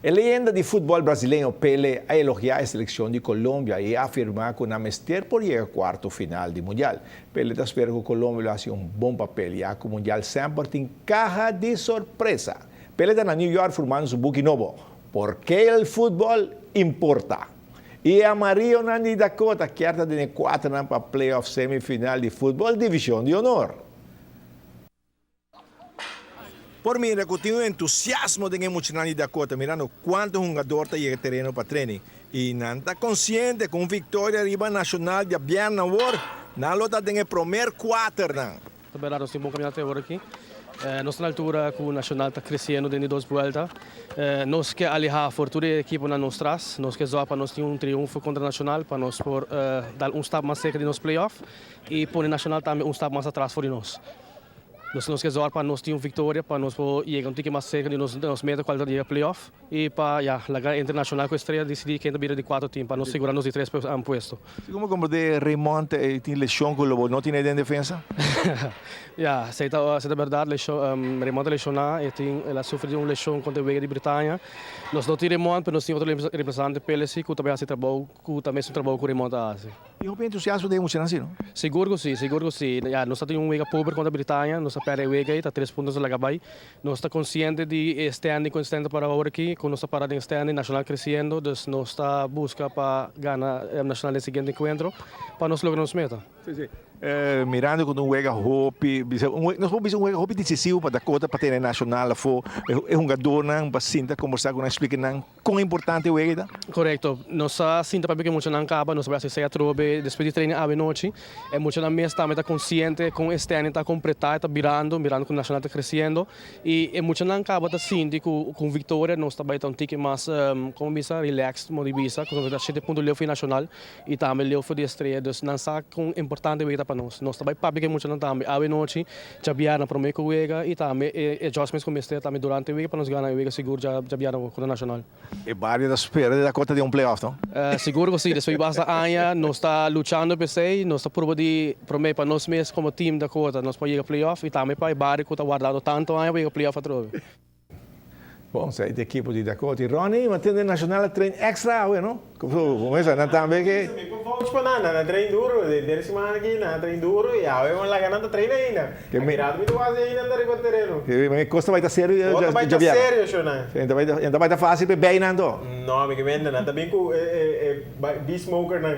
A leyenda de fútbol brasileño Pelé ha elogiado a selección de Colombia y ha afirmado que una mester por llegar a cuarto final del Mundial. Pelé espera que Colombia lo hace un buen papel, ya que el Mundial siempre tiene caja de sorpresa. Pelé está en New York formando su book nuevo. ¿Por qué el fútbol importa? Y Amarillo Nandi Dakota quiere tener 4 para playoff semifinal de fútbol división de honor. Por mim, eu tenho entusiasmo de emocionar de Dakota, mirando quanto jogador está chegando terreno para treinar. E não está consciente com vitória arriba nacional de Abiana War, não está tendo o primeiro 4. Verdade, nós temos um bom caminho até agora aqui. Nós na altura que o Nacional está crescendo dentro de 2 voltas. Nós queremos aliar a fortuna da equipe na nós traz. Nós queremos para nós ter um triunfo contra o Nacional, para nós dar step mais cerca de nos playoff e pôr o Nacional também step mais atrás para nós. Nós queremos para nós ter uma vitória, para nós chegar um pouco mais cerca de nos metas quando chegar playoff e para a Liga Internacional com a estreia decidir quem está de 4 times para nós segurar nos de 3 puestos. Como de remonte e tem lesão que não tem em defesa? Ja, se é verdade, remonte lesionado e ela sofreu uma lesão contra a Liga de Bretanha. Nós não temos remonte, mas nós temos outro representante PLC que também faz trabalho, que também faz trabalho com remonte. E o entusiasmo de emocionar, não? Seguro que sim. Nós temos uma Liga pobre contra a Bretanha, nós perdemos a Liga, está 3 pontos na Gabai. Nós estamos conscientes de este constante para agora aqui, com nossa parada em este nacional crescendo, então nós estamos buscando para ganhar o nacional no seguinte encontro, para nós lograr nossa meta. Sim. Mirando quando juega hope, nós vamos ver um hope decisivo para Dakota para ter nacional, é um jogador para sinta conversar com explicar quão importante o é. Correto, nós sinta para que muito não acaba, nós vamos sair a trobe depois de treinar à noite, é muito na mesa está consciente com este ano está completar, está virando com o nacional está crescendo e é muito não acaba está sinta com vitória, nós também está um tique mais como bisa relaxed, modibisa, com a 7 pontos leu foi nacional e também leu foi de estreia, então não sabe com importante o para nós. Nós também para que muito não também à noite já viaja para o meio com e também adjustments como este também durante o para nós ganhar o seguro já viaja com o nacional. E várias das esperas da Dakota de um playoff, não? Seguro que sim, depois basta anos nós está lutando para sei, nós está por de prometer para nós mesmos como time da Dakota, nós para ir ao playoff e também para vários que está guardado tanto anos para ir ao playoff a trove. Bom, sei da equipe de Dakota e Ronnie, mas tem o nacional treino extra, não? Como essa, não também que Coach pa na train duro, dari semana aqui na train duro e aí eu lá ganhando treino ainda. Que mirado me quase ainda dari com terreno. Que costa vai estar sério já vai estar sério, Shona. Ainda vai estar fácil para bem não. Não, me vende nada bem com be smoker na.